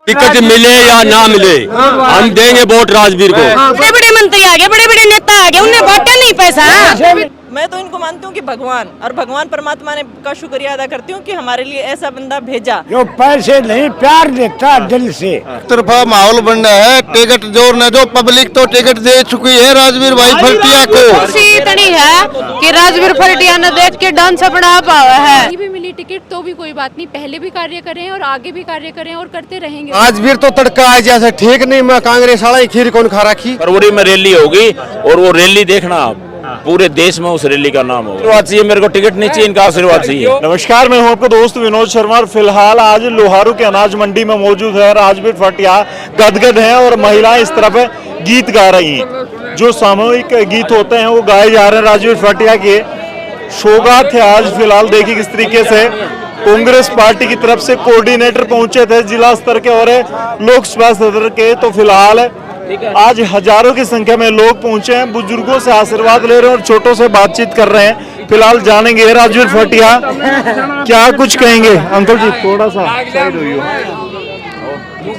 Ticket मिले या ना मिले हम देंगे वोट राजवीर को। बड़े बड़े मंत्री आ गए, बड़े बड़े नेता आ गए, उन्हें वोट नहीं पैसा। मैं तो इनको मानती हूँ कि भगवान और भगवान परमात्मा ने का शुक्रिया अदा करती हूँ कि हमारे लिए ऐसा बंदा भेजा जो पैसे नहीं प्यार देता दिल से। तरफा माहौल बन रहा है, टिकट जोर न जो पब्लिक तो टिकट दे चुकी है राजवीर भाई फरटिया को। खुशी इतनी है कि राजवीर फरटिया ने देख के डांस अपना पावा है। नहीं भी मिली टिकट तो भी कोई बात नहीं, पहले भी कार्य करें और आगे भी कार्य करें और करते रहेंगे। राजवीर तो तड़का है जैसे ठीक नहीं, मैं कांग्रेस वाला ही खीर कौन खा रखी। फरवरी में रैली होगी और वो रैली देखना आप पूरे देश में उस रैली का नाम होगा। आशीर्वाद चाहिए मेरे को, टिकट नहीं चाहिए, इनका आशीर्वाद चाहिए। नमस्कार, मैं हूं आपका दोस्त विनोद शर्मा और फिलहाल आज लोहारू के अनाज मंडी में मौजूद है। राजवीर फरटिया गदगद हैं और महिलाएं इस तरफ गीत गा रही हैं। जो सामूहिक गीत होते हैं वो गाए जा रहे हैं राजवीर फरटिया के। सौगात है आज फिलहाल, देखिए किस तरीके से कांग्रेस पार्टी की तरफ से कोऑर्डिनेटर पहुंचे थे जिला स्तर के और लोकसभा सदर के। तो फिलहाल आज हजारों की संख्या में लोग पहुंचे हैं, बुजुर्गों से आशीर्वाद ले रहे हैं और छोटों से बातचीत कर रहे हैं। फिलहाल जानेंगे राजवीर फरटिया क्या कुछ कहेंगे। अंकल जी थोड़ा सा साइड हुई।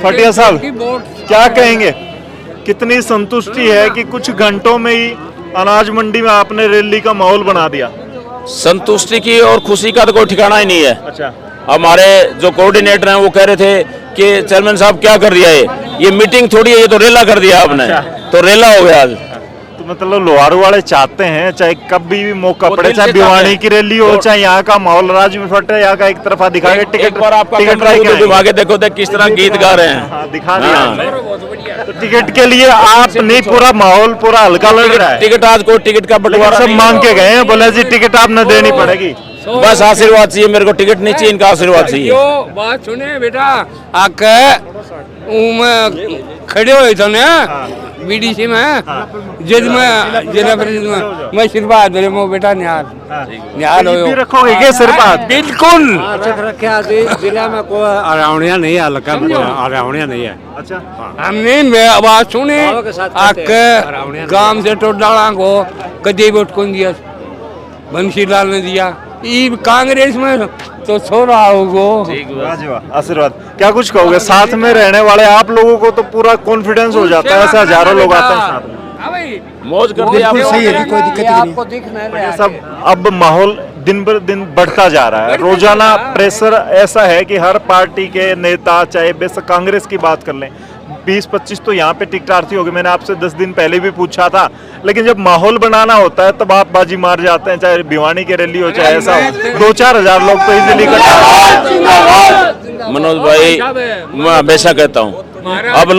फरटिया साहब क्या कहेंगे, कितनी संतुष्टि है कि कुछ घंटों में ही अनाज मंडी में आपने रैली का माहौल बना दिया। संतुष्टि की और खुशी का तो कोई ठिकाना ही नहीं है। अच्छा, हमारे जो कोऑर्डिनेटर हैं वो कह रहे थे कि चेयरमैन साहब क्या कर दिया ये मीटिंग थोड़ी है, ये तो रेला कर दिया आपने। तो रेला हो गया आज। तो मतलब लोहारू वाले चाहते हैं चाहे कभी भी मौका पड़े, चाहे भिवानी की रैली हो चाहे यहाँ का माहौल राजवीर फरटिया यहाँ का एक तरफा दिखा के टिकट घुमा के देखो किस तरह गीत गा रहे हैं। दिखा दिया। तो टिकट के लिए आप नहीं, पूरा माहौल पूरा हल्का लग रहा है। टिकट आज कोई टिकट का बंटवारा सब मांग के गए हैं, बोले जी टिकट आप न देनी पड़ेगी। बस आशीर्वाद चाहिए मेरे को, टिकट नहीं चाहिए, इनका आशीर्वाद चाहिए। बात सुने बेटा, आके खड़े हुए थे ना बीडीसी में जिद में जिला परिषद में, मैं आशीर्वाद मेरे मो बेटा निहाल हो रखोगे क्या आशीर्वाद? बिल्कुल रखा जिला में कोई अरावणिया नहीं है, हल्का अरावणिया नहीं है। अच्छा, हमने आवाज सुनी आके गांव से टोडाला को कदे वोट कौन दिया, बंशीलाल ने दिया। कांग्रेस में तो छोड़ा होगो। आशीर्वाद क्या कुछ कहोगे, साथ में रहने वाले आप लोगों को तो पूरा कॉन्फिडेंस हो जाता है, ऐसे हजारों लोग आते हैं साथ में, मौज करते हैं। सही है, कोई दिक्कत नहीं। सब अब माहौल दिन बर दिन बढ़ता जा रहा है, रोजाना प्रेशर ऐसा है कि हर पार्टी के नेता, चाहे बेशक कांग्रेस की बात कर लें, 20-25 तो यहाँ पे टिकटार्थी हो गए। मैंने आपसे 10 दिन पहले भी पूछा था, लेकिन जब माहौल बनाना होता है तब आप बाजी मार जाते हैं, चाहे भिवानी की रैली हो चाहे ऐसा हो। 2-4 हजार लोग तो इजीली मनोज भाई, मैं हमेशा कहता हूँ अब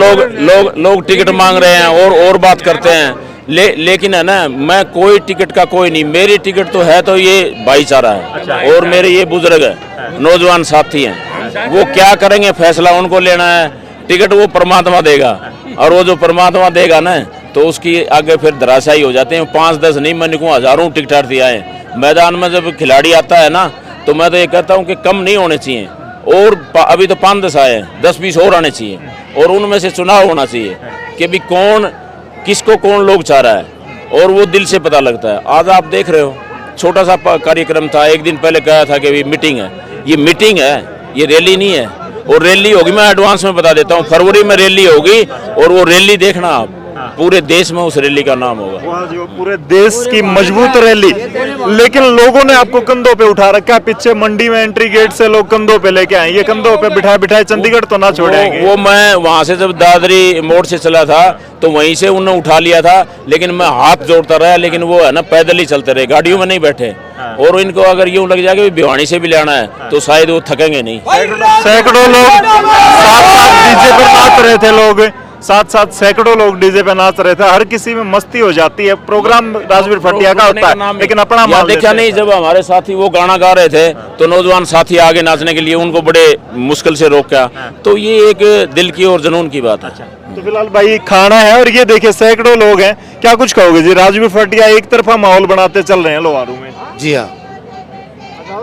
लोग टिकट मांग रहे हैं और बात करते हैं, लेकिन है ना, मैं कोई टिकट का कोई नहीं, मेरी टिकट तो है तो ये भाईचारा है और मेरे ये बुजुर्ग है, नौजवान साथी हैं, वो क्या करेंगे फैसला उनको लेना है। टिकट वो परमात्मा देगा और वो जो परमात्मा देगा ना तो उसकी आगे फिर धराशायी हो जाते हैं। 5-10 नहीं, मैं निकूँ हजारों टिकटार्थी आए मैदान में। जब खिलाड़ी आता है ना तो मैं तो ये कहता हूँ कि कम नहीं होने चाहिए, और अभी तो 5-10 आए, 10-20 और आने चाहिए और उनमें से चुनाव होना चाहिए कि भी कौन किसको कौन लोग चाह रहा है और वो दिल से पता लगता है। आज आप देख रहे हो छोटा सा कार्यक्रम था, एक दिन पहले कहा था कि मीटिंग है, ये मीटिंग है, ये रैली नहीं है। और रैली होगी, मैं एडवांस में बता देता हूँ, फरवरी में रैली होगी और वो रैली देखना आप पूरे देश में उस रैली का नाम होगा। जो पूरे देश की मजबूत रैली, लेकिन लोगों ने आपको कंधों पे उठा रखा है। पीछे मंडी में एंट्री गेट से लोग कंधों पे लेके आए, ये कंधों पे बिठाए चंडीगढ़ तो ना छोड़ेंगे। वो मैं वहाँ से जब दादरी मोड़ से चला था तो वहीं से उन्होंने उठा लिया था, लेकिन मैं हाथ जोड़ता रहा, लेकिन वो है ना पैदल ही चलते रहे, गाड़ियों में नहीं बैठे। और इनको अगर यूं लग जाएगा भिवानी से भी लेना है तो शायद वो थकेंगे नहीं। सैकड़ों लोग साथ डीजे पे नाच रहे थे, लोग साथ सैकड़ों लोग डीजे पे नाच रहे थे, हर किसी में मस्ती हो जाती है। प्रोग्राम राजवीर फरटिया का होता है, लेकिन अपना माल देखा नहीं, जब हमारे साथी वो गाना गा रहे थे तो नौजवान साथी आगे नाचने के लिए उनको बड़े मुश्किल से रोका, तो ये एक दिल की और जुनून की बात है। तो फिलहाल भाई खाना है और ये देखिए सैकड़ों लोग हैं, क्या कुछ कहोगे जी? राजवीर फरटिया एक तरफा माहौल बनाते चल रहे हैं लोहारू में। जी हाँ,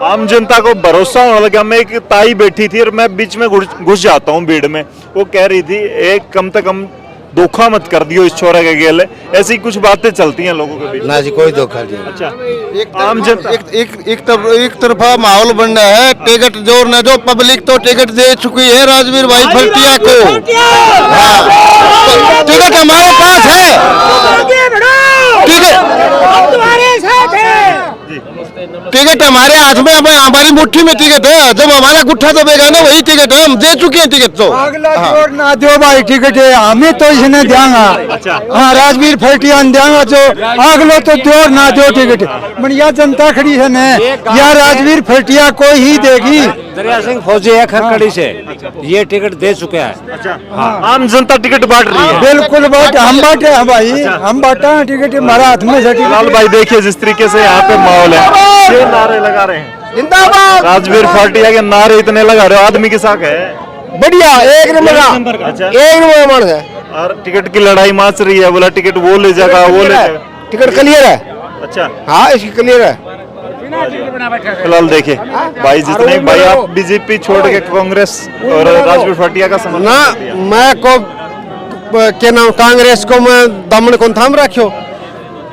आम जनता को भरोसा होने लगा। मैं एक ताई बैठी थी और मैं बीच में घुस जाता हूँ भीड़ में, वो कह रही थी एक कम से कम धोखा मत कर दियो इस छोरे के गेल, ऐसी कुछ बातें चलती हैं लोगों के बीच। ना जी कोई धोखा नहीं। अच्छा, आम जनता एक तरफा माहौल बन रहा है, टिकट जोर न जो पब्लिक तो टिकट दे चुकी है राजवीर भाई फल्टिया को। हाँ, टिकट हमारे पास है, टिकट हमारे हाथ में, हमारी मुट्ठी में टिकट है। जब हमारा गुट्ठा दबेगा ना वही टिकट है, हम दे चुके हैं टिकट तो। जोर ना दो भाई टिकट है, हमें तो इसने देंगा। अच्छा, हाँ राजवीर फल्टिया देंगा जो अगलो तो जोर ना दो टिकट। बढ़िया जनता खड़ी है न, या राजवीर फल्टिया को ही देगी। दरिया सिंह फौजी है खरकड़ी से, ये टिकट दे चुके हैं। अच्छा, आम जनता टिकट बांट रही है। बिल्कुल बांटे, हम बांटे हैं भाई, हम बांटा है टिकट, हमारा हाथ में से टिकट। लाल भाई देखिए जिस तरीके से यहाँ पे माहौल है, ये नारे लगा रहे हैं जिंदाबाद राजवीर फल्टिया के नारे इतने लगा रहे हो, आदमी के साथ है बढ़िया एक नंबर का। अच्छा, एक नंबर है। और टिकट की लड़ाई माच रही है, बोला टिकट वो ले जाएगा, वो ले जाएगा। टिकट क्लियर है। अच्छा, हाँ इसकी क्लियर है। फिलहाल देखिए भाई, जितने भाई आप बीजेपी छोड़ के कांग्रेस और राजवीर फल्टिया का समर्थन ना किया। मैं को के नाम कांग्रेस को मैं दमन को थाम रखियो,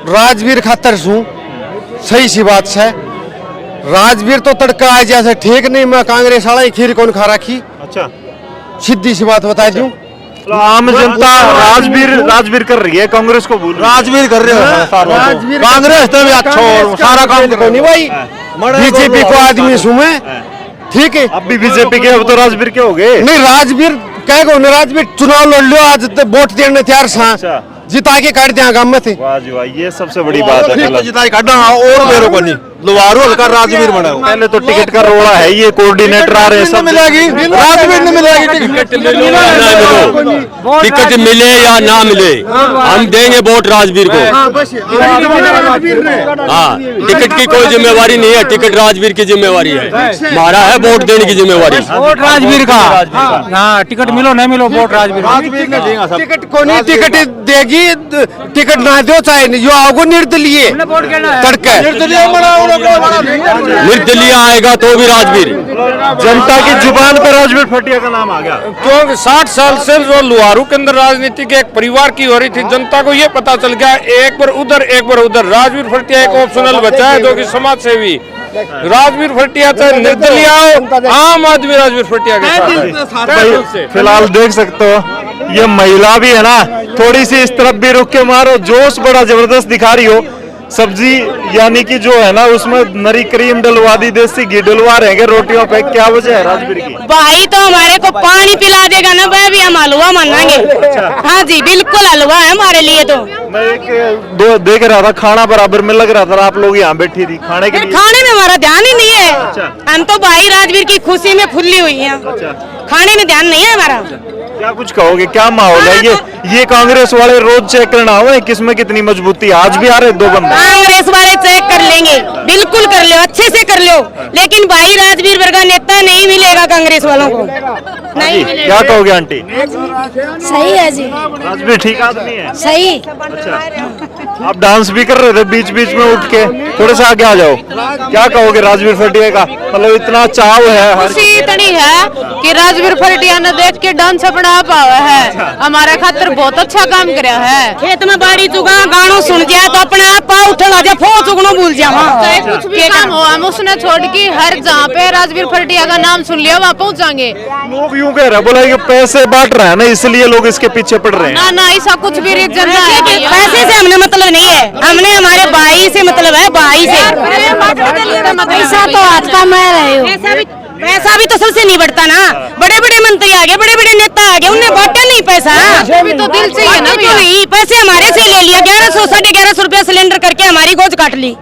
राजवीर खातर सू सही सी बात है। राजवीर तो तड़का आ जैसे ठीक नहीं, मैं कांग्रेस वाला ही खीर कौन खा रखी। अच्छा, सीधी सी बात बता दूं, तो आम जनता राजवीर कर रही है, कांग्रेस को भूल राजवीर कर रहे हो। कांग्रेस तो भी अच्छा सारा काम करो नहीं भाई, बीजेपी को आदमी सुमे ठीक है। अब भी बीजेपी के, अब तो राजवीर के हो गए। नहीं राजवीर कह गो, राजवीर चुनाव लड़ लो, आज तो वोट देने तैयार सा, अच्छा, जिता के काट दिया गांव में थे। वाह जी वाह, ये सबसे बड़ी बात है। फिलहाल जिता के काटा और मेरे को नहीं, लोहारू हल्का राजवीर बना। पहले तो टिकट का रोड़ा है, ये कोऑर्डिनेटर आ रहे हैं सब। मिलेगी राजवीर नहीं मिलेगी टिकट, टिकट मिले या ना मिले हम देंगे वोट राजवीर को। हाँ, टिकट की कोई जिम्मेवारी नहीं है, टिकट राजवीर की जिम्मेवारी है, हमारा है वोट देने की जिम्मेवारी। वोट राजवीर का, हाँ टिकट मिलो नहीं मिलो वोट राजवीर का। टिकट को नहीं, टिकट देगी, टिकट ना दो चाहे जो आओगे निर्दलीय तड़के निर्दलीय आएगा तो भी राजवीर। जनता की जुबान पर राजवीर फल्टिया का नाम आ गया, क्योंकि 60 साल से जो लुहारू के अंदर राजनीति के एक परिवार की हो रही थी, जनता को ये पता चल गया एक बार उधर एक बार उधर। राजवीर फल्टिया एक ऑप्शनल बचा है जो कि समाज सेवी। राजवीर फल्टिया चाहे निर्दलीय आओ, आम आदमी राजवीर फल्टिया के साथ। फिलहाल देख सकते हो ये महिला भी है ना, थोड़ी सी इस तरफ भी रुक के मारो, जोश बड़ा जबरदस्त दिखा रही हो। सब्जी यानी कि जो है ना उसमें नरी क्रीम डलवा दी, देसी घी डलवा रहेंगे रोटियों पे, क्या वजह है राजवीर की? भाई तो हमारे को पानी पिला देगा ना भाई, भी हम हलवा मांगेंगे। हाँ जी बिल्कुल हलवा है हमारे लिए तो। मैं एक देख रहा था, खाना बराबर में लग रहा था, आप लोग यहाँ बैठी थी खाने के लिए। खाने में हमारा ध्यान ही नहीं है। अच्छा। हम तो भाई राजवीर की खुशी में फुल्ली हुई है, खाने में ध्यान नहीं है हमारा। क्या कुछ कहोगे, क्या माहौल है? ये कांग्रेस वाले रोज चेक करना हो किसमें कितनी मजबूती है। आज भी आ रहे 2 बंदे कांग्रेस वाले चेक कर लेंगे, बिल्कुल कर लो, अच्छे से कर लो, लेकिन भाई राजवीर वर्गा नेता नहीं मिलेगा कांग्रेस वालों को, नहीं मिलेगा। क्या कहोगे आंटी? सही है जी, राजवीर ठीक आदमी है। सही। अच्छा, आप डांस भी कर रहे थे बीच बीच में उठ के, थोड़ा सा आगे आ जाओ। क्या कहोगे राजवीर फल्टिया का, मतलब इतना चाव है, खुशी इतनी है कि राजवीर फल्टिया ने देख के डांस अपना पावा है, हमारा खातर बहुत अच्छा काम कराया है। खेत में बाड़ी चुगा गानों सुन जाए तो अपने आप पाँव उठना जा, फो चुगनो भूल जा, चाहे कुछ भी काम हो हम उसने छोड़ के हर जहाँ पे राजवीर फल्टिया का नाम सुन लिया वहाँ पहुँचाएंगे। लोग यूँ कह रहे हैं, बोला ये पैसे बांट रहे हैं ना इसलिए लोग इसके पीछे पड़ रहे हैं। ना ना ऐसा कुछ भी रीजन नहीं है, पैसे से हमने मतलब नहीं है, हमने हमारे भाई से मतलब है, भाई से। पैसा तो आज का मैं रहे हो, पैसा भी तो सबसे नहीं बढ़ता ना, बड़े बड़े मंत्री आ गए, बड़े बड़े नेता आ गए, उन्हें बांटा नहीं पैसा, भी तो दिल से ही है ना भैया। पैसे हमारे से ले लिया, 1100 1150 रुपया सिलेंडर करके हमारी गोज काट ली।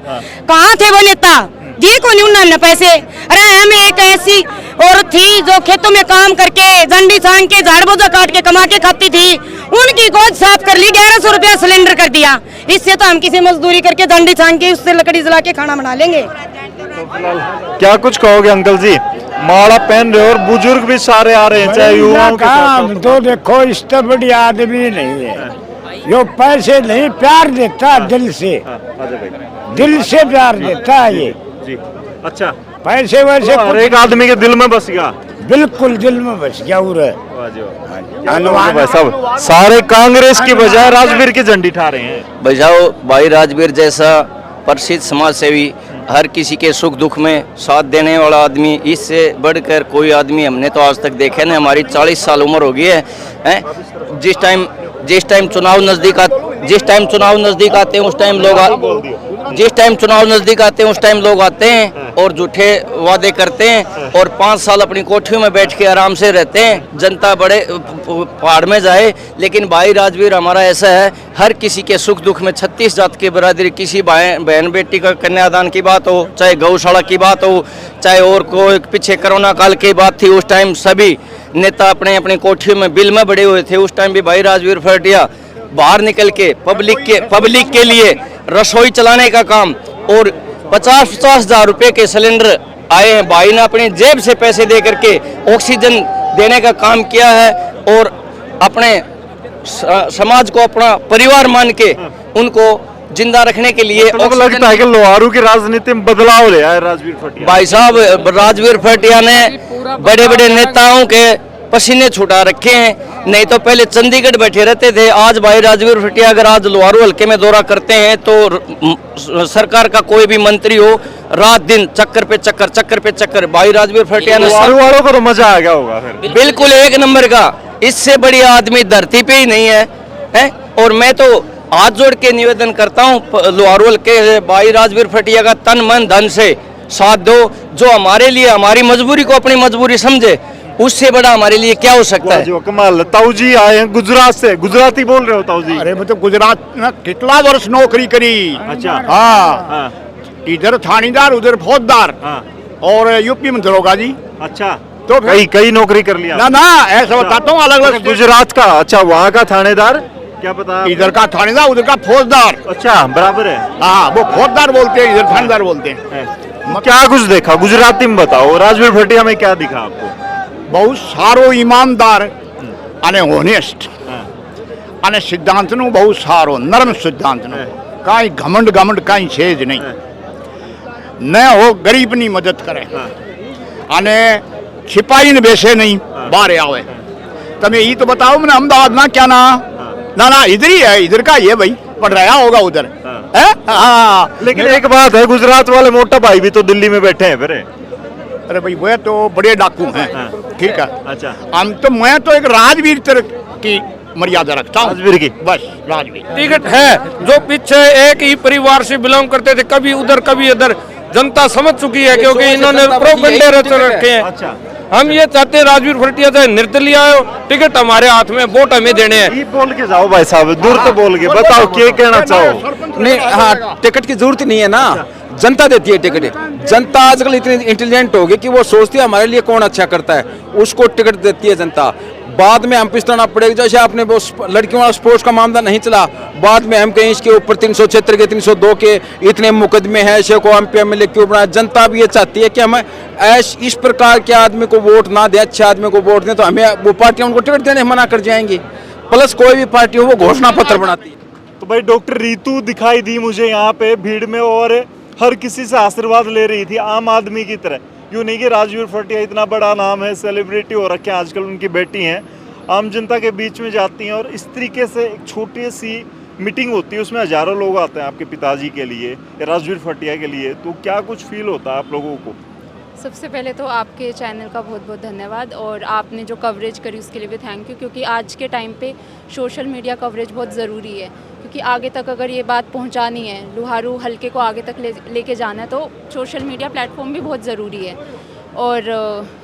कहाँ थे वो नेता, दिए को नहीं उन्होंने पैसे। अरे हमें एक ऐसी औरत थी जो खेतों में काम करके झंडी छांग के झाड़ बोझा काट के कमा के खाती थी, उनकी गोद साफ कर ली, 1100 रुपया सिलेंडर कर दिया। इससे तो हम किसी मजदूरी करके झंडी छांग के उससे लकड़ी जला के खाना बना लेंगे। क्या कुछ कहोगे अंकल जी, माला पहन रहे और बुजुर्ग भी सारे आ रहे हैं, चाहे युवाओं के काम तो देखो इससे बड़ी आदमी नहीं है, जो पैसे नहीं प्यार देता दिल से, दिल से प्यार देता है ये जी। अच्छा, पैसे वैसे हर एक आदमी के दिल में बस गया, बिल्कुल दिल में बस गया। अनुमान भाई साहब सारे कांग्रेस की बजाय राजवीर की झंडी ठा रहे हैं। बजाओ भाई राजवीर जैसा प्रसिद्ध समाज सेवी, हर किसी के सुख दुख में साथ देने वाला आदमी, इससे बढ़कर कोई आदमी हमने तो आज तक देखा नहीं। हमारी 40 साल उम्र हो गई है, हैं? जिस टाइम चुनाव नजदीक आते हैं उस टाइम लोग आते हैं और झूठे वादे करते हैं और 5 साल अपनी कोठियों में बैठ के आराम से रहते हैं। जनता बड़े पहाड़ में जाए, लेकिन भाई राजवीर हमारा ऐसा है, हर किसी के सुख दुख में 36 जात की बरादरी, किसी बहन बेटी का कन्यादान की बात हो, चाहे गौशाला की बात हो, चाहे और कोई पीछे कोरोना काल की बात थी, उस टाइम सभी नेता अपने अपनी कोठियों में बिल में बड़े हुए थे। उस टाइम भी भाई राजवीर फरटिया बाहर निकल के पब्लिक के लिए रसोई चलाने का काम और 50-50 हज़ार रुपए के सिलेंडर आए हैं। भाई ने अपनी जेब से पैसे दे करके ऑक्सीजन देने का काम किया है और अपने समाज को अपना परिवार मान के उनको जिंदा रखने के लिए लगता है कि लोहारू की राजनीति में बदलाव ले आया राजवीर फटिया। भाई साहब राजवीर फटिया ने बड़े बड़े नेताओं के पसीने छुटा रखे हैं। नहीं तो पहले चंडीगढ़ बैठे रहते थे, आज भाई राजवीर फटिया अगर आज लोहारू हल्के में दौरा करते हैं तो सरकार का कोई भी मंत्री हो, रात दिन चक्कर पे चक्कर। भाई राजवीर फटिया ने लोहारू वालों को तो मजा आ गया होगा फिर। बिल्कुल एक नंबर का, इससे बड़ी आदमी धरती पे ही नहीं है? और मैं तो हाथ जोड़ के निवेदन करता हूँ लोहारू हल्के भाई राजवीर फटिया का तन मन धन से साथ दो। जो हमारे लिए हमारी मजबूरी को अपनी मजबूरी समझे, उससे बड़ा हमारे लिए क्या हो सकता है। जो कमाल, ताऊ जी आए हैं गुजरात से, गुजराती बोल रहे हो ताऊ जी? अरे मतलब गुजरात में कितना वर्ष नौकरी करी। अच्छा। हाँ। इधर थानेदार उधर फौजदार और यूपी में दरोगा जी। अच्छा, तो कई नौकरी कर लिया ना ऐसा बताता हूँ अलग अलग। गुजरात का, अच्छा वहाँ का थानेदार क्या पता? इधर का थानेदार उधर का फौजदार। अच्छा बराबर है। हाँ, वो फौजदार बोलते हैं, इधर थानेदार बोलते हैं। क्या कुछ देखा गुजराती में बताओ, राजवीर फटिया में क्या दिखा आपको? बहुत सारो ईमानदार અને હોનેસ્ટ અને સિદ્ધાંતનું બહુ સારો નરમ સિદ્ધાંતનું, કાંઈ ઘમંડ કાંઈ છે જ નહીં, ન હો ગરીબની મદદ કરે અને છિપાઈને બેસે નહીં, બહાર આવે। તમે એ તો बताओ મને અમદાવાદમાં क्या ना इधर ही है, इधर का ये भाई पढ़ रहा होगा उधर है। हाँ, लेकिन एक बात है, गुजरात वाले मोटा भाई भी तो दिल्ली में बैठे हैं फिर। अरे भाई वह तो बड़े डाकू हैं। ठीक है। अच्छा, हम तो मैं तो एक राजवीर तरह की मर्यादा रखता हूँ, राजवीर की, बस राजवीर। टिकट है जो पीछे एक ही परिवार से बिलोंग करते थे, कभी उधर कभी इधर, जनता समझ चुकी है क्योंकि इन्होंने प्रोपेगेंडा रच रखे हैं। अच्छा, हम ये चाहते हैं राजवीर फटिया से निर्दलीय आयो, टिकट हमारे हाथ में, वोट हमें देने हैं। बोल के जाओ भाई साहब, दूर तो बोल के बताओ क्या कहना चाहो। नहीं, हाँ, टिकट की जरूरत नहीं है ना, जनता देती है टिकट। जनता आजकल इतनी इंटेलिजेंट हो गई कि वो सोचती है हमारे लिए कौन अच्छा करता है, उसको टिकट देती है जनता। बाद में हम पिछड़ना पड़ेगा, जैसे आपने वो लड़कियों वाला स्पोर्ट्स का मामला नहीं चला, बाद में हम कहीं इसके ऊपर 376 के 302 के इतने मुकदमे हैं, ऐसे को MPMLA क्यों बनाया। जनता भी ये चाहती है कि हम इस प्रकार के आदमी को वोट ना दें, अच्छे आदमी को वोट दें, तो हमें वो पार्टियां उनको टिकट देने मना कर जाएंगी। प्लस कोई भी पार्टी हो वो घोषणा पत्र बनाती है। तो भाई डॉक्टर रीतू दिखाई दी मुझे यहाँ पे भीड़ में और हर किसी से आशीर्वाद ले रही थी आम आदमी की तरह। यूँ नहीं कि राजवीर फटिया इतना बड़ा नाम है, सेलिब्रिटी हो रखे हैं आजकल, उनकी बेटी हैं, आम जनता के बीच में जाती हैं और इस तरीके से एक छोटी सी मीटिंग होती है, उसमें हजारों लोग आते हैं आपके पिताजी के लिए या राजवीर फटिया के लिए, तो क्या कुछ फील होता है आप लोगों को? सबसे पहले तो आपके चैनल का बहुत बहुत धन्यवाद और आपने जो कवरेज करी उसके लिए भी थैंक यू, क्योंकि आज के टाइम पे सोशल मीडिया कवरेज बहुत ज़रूरी है, क्योंकि आगे तक अगर ये बात पहुंचानी है, लोहारू हल्के को आगे तक लेके जाना है, तो सोशल मीडिया प्लेटफॉर्म भी बहुत ज़रूरी है। और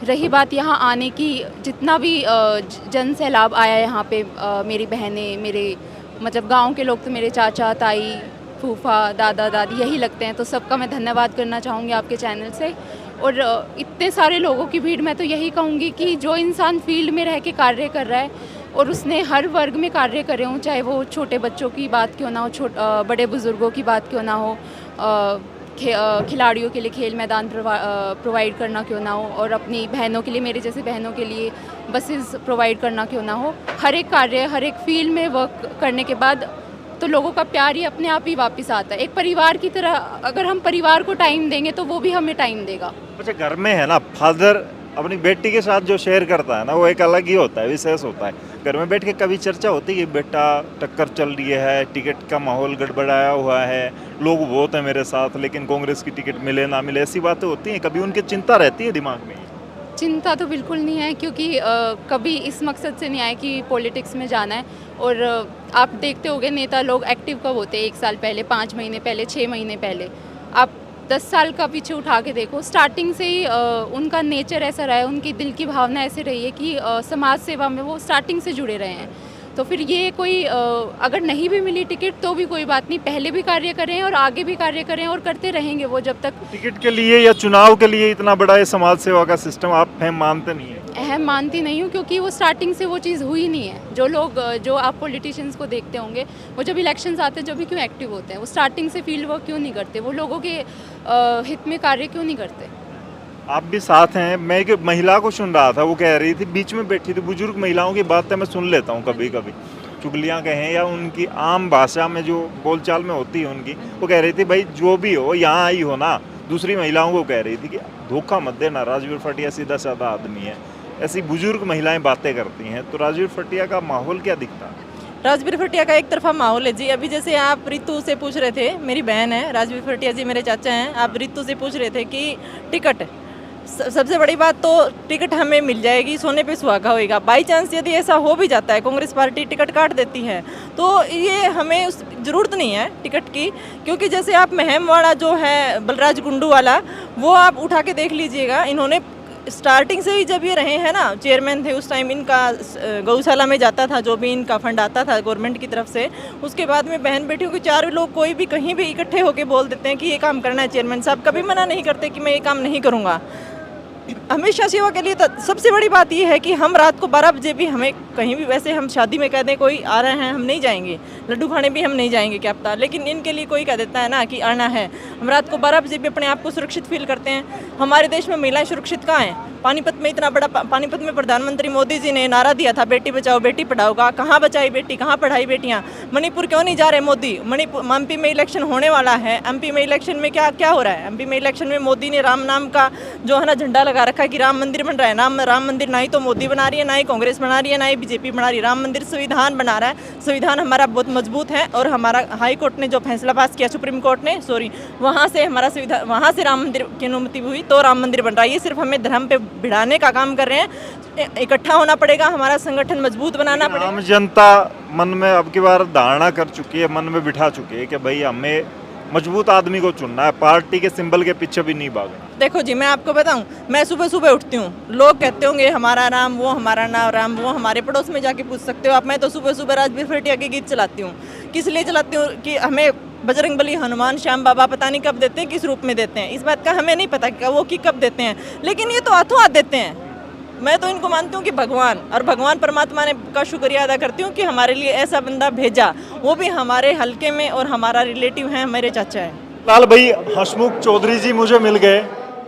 रही बात यहाँ आने की, जितना भी जन सैलाब आया यहाँ पे, मेरी बहनें, मेरे मतलब गाँव के लोग, तो मेरे चाचा ताई फूफा दादा दादी यही लगते हैं, तो सबका मैं धन्यवाद करना चाहूँगी आपके चैनल से। और इतने सारे लोगों की भीड़, मैं तो यही कहूँगी कि जो इंसान फील्ड में रह के कार्य कर रहा है और उसने हर वर्ग में कार्य करे हों, चाहे वो छोटे बच्चों की बात क्यों ना हो, बड़े बुज़ुर्गों की बात क्यों ना हो, खिलाड़ियों के लिए खेल मैदान प्रोवाइड करना क्यों ना हो, और अपनी बहनों के लिए, मेरे जैसे बहनों के लिए बसेस प्रोवाइड करना क्यों ना हो, हर एक कार्य, हर एक फील्ड में वर्क करने के बाद तो लोगों का प्यार ही अपने आप ही वापस आता है। एक परिवार की तरह अगर हम परिवार को टाइम देंगे तो वो भी हमें टाइम देगा। अच्छा, घर में है ना फादर अपनी बेटी के साथ जो शेयर करता है ना, वो एक अलग ही होता है, विशेष होता है। घर में बैठ के कभी चर्चा होती है कि बेटा टक्कर चल रही है, टिकट का माहौल गड़बड़ाया हुआ है, लोग बहुत हैं मेरे साथ, लेकिन कांग्रेस की टिकट मिले ना मिले, ऐसी बातें होती हैं? कभी उनकी चिंता रहती है दिमाग में? चिंता तो बिल्कुल नहीं है, क्योंकि कभी इस मकसद से नहीं आया कि पॉलिटिक्स में जाना है। और आप देखते होंगे नेता लोग एक्टिव कब होते हैं, 1 साल पहले, 5 महीने पहले, 6 महीने पहले। आप 10 साल का पीछे उठा के देखो, स्टार्टिंग से ही उनका नेचर ऐसा रहा है, उनकी दिल की भावना ऐसे रही है कि समाज सेवा में वो स्टार्टिंग से जुड़े रहे हैं। तो फिर ये कोई अगर नहीं भी मिली टिकट तो भी कोई बात नहीं, पहले भी कार्य करें और आगे भी कार्य करें और करते रहेंगे वो जब तक। टिकट के लिए या चुनाव के लिए इतना बड़ा ये समाज सेवा का सिस्टम आप अहम मानते नहीं है? अहम मानती नहीं हूँ, क्योंकि वो स्टार्टिंग से वो चीज़ हुई नहीं है। जो आप पॉलिटिशियंस को देखते होंगे, वो जब इलेक्शंस आते हैं जब भी क्यों एक्टिव होते हैं, वो स्टार्टिंग से फील्ड वर्क क्यों नहीं करते, वो लोगों के हित में कार्य क्यों नहीं करते? आप भी साथ हैं। मैं एक महिला को सुन रहा था, वो कह रही थी, बीच में बैठी थी, बुजुर्ग महिलाओं की बातें मैं सुन लेता हूँ कभी कभी, चुगलियाँ कहें या उनकी आम भाषा में जो बोलचाल में होती है उनकी, वो कह रही थी भाई जो भी हो यहाँ आई हो ना, दूसरी महिलाओं को कह रही थी कि धोखा मत देना, राजवीर फटिया सीधा साधा आदमी है। ऐसी बुजुर्ग महिलाएं बातें करती हैं, तो राजवीर फटिया का माहौल क्या दिखता है? राजवीर फटिया का एक तरफा माहौल है जी। अभी जैसे आप रितु से पूछ रहे थे, मेरी बहन है, राजवीर फटिया जी मेरे चाचा हैं, आप रितु से पूछ रहे थे कि टिकट, सबसे बड़ी बात तो टिकट हमें मिल जाएगी, सोने पे सुहागा होएगा। बाई चांस यदि ऐसा हो भी जाता है, कांग्रेस पार्टी टिकट काट देती है, तो ये हमें ज़रूरत नहीं है टिकट की, क्योंकि जैसे आप महमवाड़ा जो है बलराज कुंडू वाला, वो आप उठा के देख लीजिएगा, इन्होंने स्टार्टिंग से ही जब ये रहे हैं ना, चेयरमैन थे उस टाइम, इनका गौशाला में जाता था जो भी इनका फंड आता था गवर्नमेंट की तरफ से। उसके बाद में बहन बेटियों के 4 लोग कोई भी कहीं भी इकट्ठे होकर बोल देते हैं कि ये काम करना है, चेयरमैन साहब कभी मना नहीं करते कि मैं ये काम नहीं करूँगा। हमेशा सेवा के लिए सबसे बड़ी बात ये है कि हम रात को 12 बजे भी, हमें कहीं भी, वैसे हम शादी में कह दें कोई आ रहे हैं हम नहीं जाएंगे, लड्डू खाने भी हम नहीं जाएंगे क्या पता, लेकिन इनके लिए कोई कह देता है ना कि आना है, हम रात को 12 बजे भी अपने आप को सुरक्षित फील करते हैं। हमारे देश में महिलाएं सुरक्षित कहाँ हैं? पानीपत में इतना बड़ा, पानीपत में प्रधानमंत्री मोदी जी ने नारा दिया था बेटी बचाओ बेटी पढ़ाओ का, कहाँ बचाई बेटी, कहाँ पढ़ाई बेटियाँ? मणिपुर क्यों नहीं जा रहे मोदी? मणिपुर, एमपी में इलेक्शन होने वाला है, एमपी में इलेक्शन में क्या हो रहा है? एमपी में इलेक्शन में मोदी ने राम नाम का जो है ना झंडा लगा रखा है कि राम मंदिर बन रहा है। राम मंदिर ना ही तो मोदी बना रही है, ना ही कांग्रेस बना रही है, ना ही बीजेपी बना रही है, राम मंदिर संविधान बना रहा है। संविधान हमारा बहुत मजबूत है और हमारा हाई कोर्ट ने जो फैसला पास किया, सुप्रीम कोर्ट ने, वहाँ से हमारा संविधान, वहाँ से राम मंदिर की अनुमति हुई तो राम मंदिर बन रहा है। ये सिर्फ हमें धर्म पे भिड़ाने का काम कर रहे हैं। इकट्ठा होना पड़ेगा, हमारा संगठन मजबूत बनाना पड़ेगा। आम जनता मन में अब की बार धारणा कर चुकी है, मन में बिठा चुकी है कि भाई हमें मजबूत आदमी को चुनना है, पार्टी के सिंबल के पीछे भी नहीं भागना। देखो जी, मैं आपको बताऊं, मैं सुबह सुबह उठती हूँ, लोग कहते होंगे हमारा राम वो, हमारा नाम राम वो, हमारे पड़ोस में जाके पूछ सकते हो आप। मैं तो सुबह सुबह राजवीर फटिया के गीत चलाती हूँ। किस लिए चलाती हूँ? कि हमें बजरंग बली, हनुमान, श्याम बाबा पता नहीं कब देते हैं, किस रूप में देते हैं, इस बात का हमें नहीं पता कि वो कि कब देते हैं, लेकिन ये तो हाथों हाथ देते हैं। मैं तो इनको मानती हूँ कि भगवान, और भगवान परमात्मा ने का शुक्रिया अदा करती हूँ कि हमारे लिए ऐसा बंदा भेजा, वो भी हमारे हल्के में, और हमारा रिलेटिव है, मेरे चाचा है। लाल भाई हसमुख चौधरी जी मुझे मिल गए,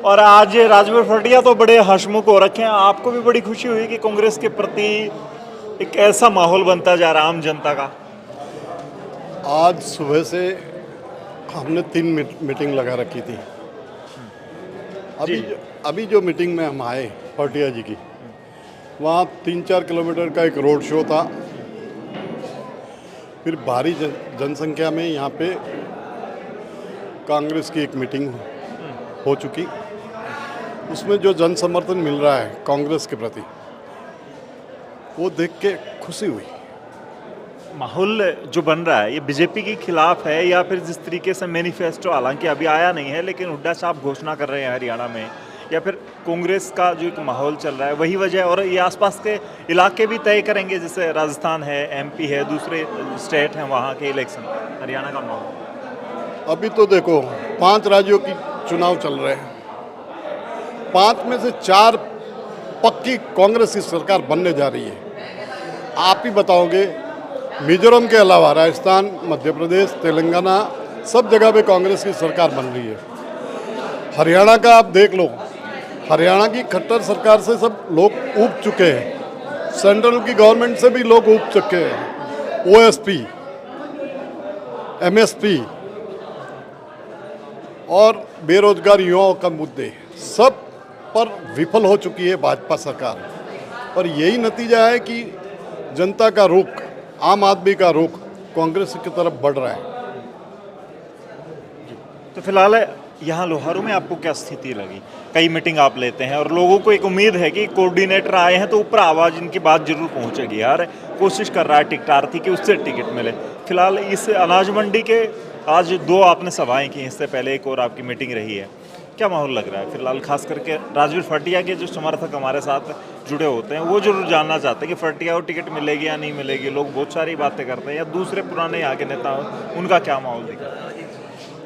और आज राजवीर फटिया तो बड़े हसमुख हो रखे हैं। आपको भी बड़ी खुशी हुई कि कांग्रेस के प्रति एक ऐसा माहौल बनता जा रहा आम जनता का? आज सुबह से हमने 3 मीटिंग लगा रखी थी। अभी जो मीटिंग में हम आए फटिया जी की, वहाँ 3-4 किलोमीटर का एक रोड शो था। फिर भारी जनसंख्या में यहाँ पे कांग्रेस की एक मीटिंग हो चुकी, उसमें जो जन समर्थन मिल रहा है कांग्रेस के प्रति, वो देख के खुशी हुई। माहौल जो बन रहा है ये बीजेपी के खिलाफ है या फिर जिस तरीके से मैनिफेस्टो, हालांकि अभी आया नहीं है, लेकिन हुड्डा साहब घोषणा कर रहे हैं हरियाणा में, या फिर कांग्रेस का जो एक माहौल चल रहा है वही वजह? और ये आसपास के इलाके भी तय करेंगे, जैसे राजस्थान है, एमपी है, दूसरे स्टेट हैं, वहाँ के इलेक्शन, हरियाणा का माहौल? अभी तो देखो 5 राज्यों की चुनाव चल रहे हैं, 5 में से 4 पक्की कांग्रेस की सरकार बनने जा रही है। आप ही बताओगे, मिजोरम के अलावा राजस्थान, मध्य प्रदेश, तेलंगाना, सब जगह पे कांग्रेस की सरकार बन रही है। हरियाणा का आप देख लो, हरियाणा की खट्टर सरकार से सब लोग ऊब चुके हैं, सेंट्रल की गवर्नमेंट से भी लोग ऊब चुके हैं। ओएसपी, एमएसपी और बेरोजगार युवाओं का मुद्दे, सब पर विफल हो चुकी है भाजपा सरकार। और यही नतीजा है कि जनता का रुख, आम आदमी का रुख कांग्रेस की तरफ बढ़ रहा है। तो फिलहाल यहाँ लोहारू में आपको क्या स्थिति लगी? कई मीटिंग आप लेते हैं और लोगों को एक उम्मीद है कि कोऑर्डिनेटर आए हैं तो ऊपर आवाज़ इनकी बात जरूर पहुंचेगी। यार कोशिश कर रहा है टिकटार्थी कि उससे टिकट मिले। फिलहाल इस अनाज मंडी के आज 2 आपने सभाएं की, इससे पहले एक और आपकी मीटिंग रही है, क्या माहौल लग रहा है फिलहाल? खास करके राजवीर फटिया के जो समर्थक हमारे साथ जुड़े होते हैं वो जरूर जानना चाहते हैं कि फटिया को टिकट मिलेगी या नहीं मिलेगी। लोग बहुत सारी बातें करते हैं, या दूसरे पुराने आगे नेता उनका क्या माहौल दिखा?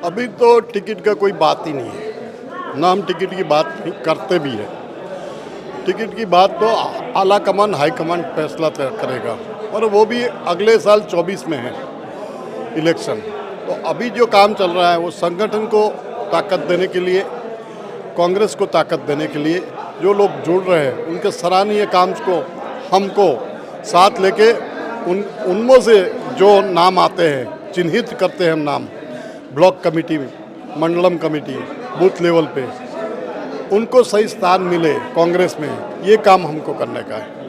अभी तो टिकट का कोई बात ही नहीं है, ना हम टिकट की बात करते भी है। टिकट की बात तो आला कमान हाई कमान फैसला करेगा, और वो भी अगले साल 24 में है इलेक्शन। तो अभी जो काम चल रहा है वो संगठन को ताकत देने के लिए, कांग्रेस को ताकत देने के लिए जो लोग जुड़ रहे हैं उनके सराहनीय काम को हमको साथ लेके उनमें से जो नाम आते हैं, चिन्हित करते हैं हम नाम, block committee, mandalam committee, booth level पे, उनको सही स्थान मिले कांग्रेस में, ये काम हमको करने का है।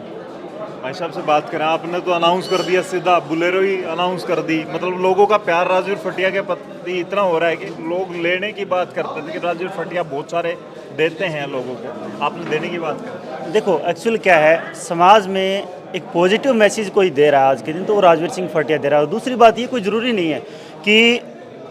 भाई साहब से बात करें, आपने तो अनाउंस कर दिया, सीधा बुलेरो ही अनाउंस कर दी। मतलब लोगों का प्यार राजवीर फटिया के प्रति इतना हो रहा है कि लोग लेने की बात करते थे कि राजवीर फटिया बहुत सारे देते हैं लोगों को, आपने देने की बात कर। देखो एक्चुअल क्या है, समाज में एक पॉजिटिव मैसेज कोई दे रहा है आज के दिन तो वो राजवीर सिंह फटिया दे रहा है। दूसरी बात ये कोई ज़रूरी नहीं है कि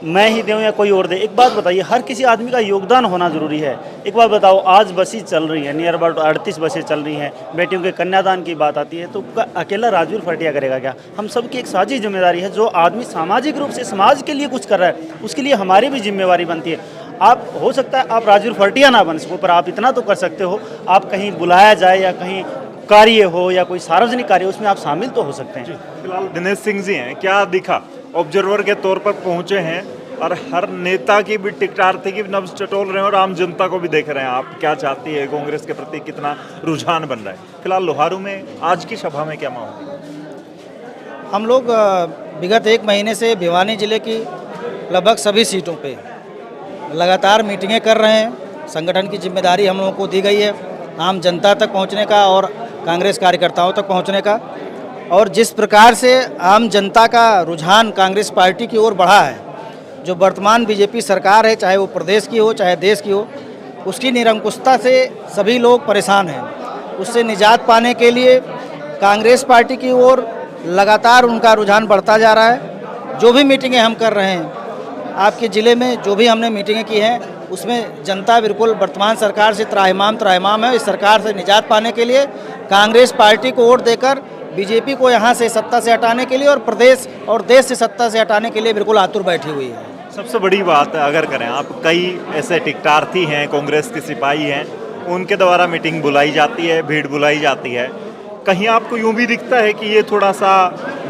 मैं ही दूँ या कोई और दे। एक बात बताइए, हर किसी आदमी का योगदान होना जरूरी है। एक बात बताओ, आज बसें चल रही हैं, नियर अबाउट 38 बसें चल रही हैं, बेटियों के कन्यादान की बात आती है, तो अकेला राजवीर फटिया करेगा क्या? हम सबकी एक साझी जिम्मेदारी है। जो आदमी सामाजिक रूप से समाज के लिए कुछ कर रहा है उसके लिए हमारी भी जिम्मेवारी बनती है। आप हो सकता है आप राजवीर फटिया ना बन सको, पर आप इतना तो कर सकते हो, आप कहीं बुलाया जाए या कहीं कार्य हो या कोई सार्वजनिक कार्य, उसमें आप शामिल तो हो सकते हैं। फिलहाल दिनेश सिंह जी हैं, क्या दिखा? ऑब्जर्वर के तौर पर पहुंचे हैं और हर नेता की भी टिकटार्थी की नब्ज टटोल रहे हैं और आम जनता को भी देख रहे हैं। आप क्या चाहती है, कांग्रेस के प्रति कितना रुझान बन रहा है? फिलहाल लोहारू में आज की सभा में क्या माहौल? हम लोग विगत 1 महीने से भिवानी जिले की लगभग सभी सीटों पे लगातार मीटिंगें कर रहे हैं। संगठन की जिम्मेदारी हम लोगों को दी गई है आम जनता तक पहुंचने का और कांग्रेस कार्यकर्ताओं तक पहुंचने का। और जिस प्रकार से आम जनता का रुझान कांग्रेस पार्टी की ओर बढ़ा है, जो वर्तमान बीजेपी सरकार है, चाहे वो प्रदेश की हो चाहे देश की हो, उसकी निरंकुशता से सभी लोग परेशान हैं। उससे निजात पाने के लिए कांग्रेस पार्टी की ओर लगातार उनका रुझान बढ़ता जा रहा है। जो भी मीटिंगें हम कर रहे हैं, आपके ज़िले में जो भी हमने मीटिंगें की हैं, उसमें जनता बिल्कुल वर्तमान सरकार से त्राहिमाम है। इस सरकार से निजात पाने के लिए कांग्रेस पार्टी को वोट देकर बीजेपी को यहाँ से सत्ता से हटाने के लिए और प्रदेश और देश से सत्ता से हटाने के लिए बिल्कुल आतुर बैठी हुई है। सबसे बड़ी बात अगर करें, आप कई ऐसे टिकटार्थी हैं, कांग्रेस के सिपाही हैं, उनके द्वारा मीटिंग बुलाई जाती है, भीड़ बुलाई जाती है, कहीं आपको यूं भी दिखता है कि ये थोड़ा सा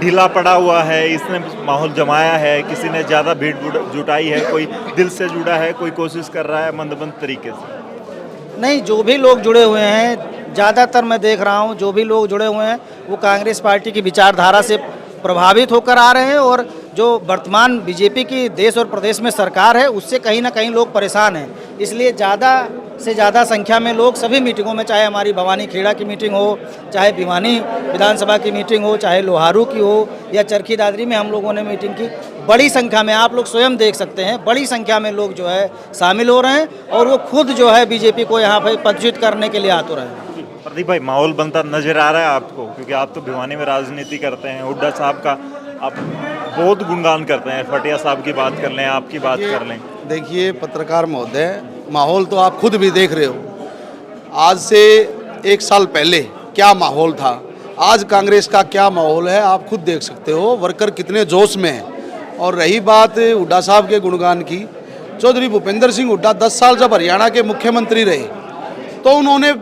ढीला पड़ा हुआ है, इसने माहौल जमाया है, किसी ने ज़्यादा भीड़ जुटाई है, कोई दिल से जुड़ा है, कोई कोशिश कर रहा है मंदबंद तरीके से? नहीं, जो भी लोग जुड़े हुए हैं, ज़्यादातर मैं देख रहा हूँ जो भी लोग जुड़े हुए हैं वो कांग्रेस पार्टी की विचारधारा से प्रभावित होकर आ रहे हैं, और जो वर्तमान बीजेपी की देश और प्रदेश में सरकार है उससे कहीं ना कहीं लोग परेशान हैं। इसलिए ज़्यादा से ज़्यादा संख्या में लोग सभी मीटिंगों में, चाहे हमारी भवानी खेड़ा की मीटिंग हो, चाहे भिवानी विधानसभा की मीटिंग हो, चाहे लोहारू की हो या चरखी दादरी में हम लोगों ने मीटिंग की, बड़ी संख्या में, आप लोग स्वयं देख सकते हैं, बड़ी संख्या में लोग जो है शामिल हो रहे हैं और वो खुद जो है बीजेपी को यहाँ पर पदच्युत करने के लिए आतुर हैं। प्रदीप भाई, माहौल बनता नजर आ रहा है आपको, क्योंकि आप तो भिवानी में राजनीति करते हैं, हुड्डा साहब का आप बहुत गुणगान करते हैं, फटिया साहब की बात कर लें, आपकी बात कर लें। देखिए पत्रकार महोदय, माहौल तो आप खुद भी देख रहे हो, आज से 1 साल पहले क्या माहौल था, आज कांग्रेस का क्या माहौल है, आप खुद देख सकते हो, वर्कर कितने जोश में हैं। और रही बात हुड्डा साहब के गुणगान की, चौधरी भूपेंद्र सिंह हुड्डा 10 साल जब हरियाणा के मुख्यमंत्री रहे तो उन्होंने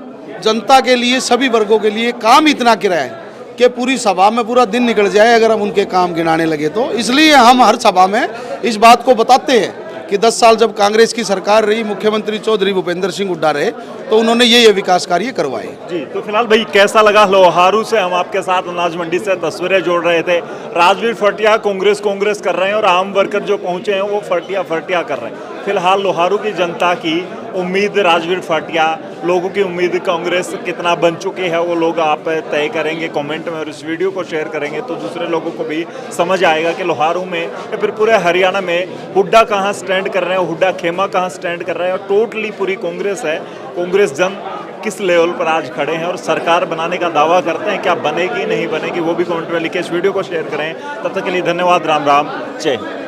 जनता के लिए, सभी वर्गों के लिए काम इतना किया है कि पूरी सभा में पूरा दिन निकल जाए अगर हम उनके काम गिनाने लगे तो। इसलिए हम हर सभा में इस बात को बताते हैं कि 10 साल जब कांग्रेस की सरकार रही, मुख्यमंत्री चौधरी भूपेंद्र सिंह हुड्डा रहे, तो उन्होंने ये विकास कार्य करवाए। जी, तो फिलहाल भाई कैसा लगा? लोहारू से हम आपके साथ अनाज मंडी से तस्वीरें जोड़ रहे थे। राजवीर फटिया कांग्रेस कर रहे हैं और आम वर्कर जो पहुंचे हैं वो फटिया कर रहे हैं। फिलहाल लोहारू की जनता की उम्मीद राजवीर फाटिया, लोगों की उम्मीद कांग्रेस कितना बन चुकी है वो लोग आप तय करेंगे कमेंट में, और इस वीडियो को शेयर करेंगे तो दूसरे लोगों को भी समझ आएगा कि लोहारू में या फिर पूरे हरियाणा में हुड्डा कहाँ स्टैंड कर रहे हैं, हुड्डा खेमा कहाँ स्टैंड कर रहे हैं, और टोटली पूरी कांग्रेस है, कांग्रेस जन किस लेवल पर आज खड़े हैं और सरकार बनाने का दावा करते हैं, क्या बनेगी नहीं बनेगी वो भी कमेंट में लिखे। इस वीडियो को शेयर करें, तब तक के लिए धन्यवाद। राम राम, जय।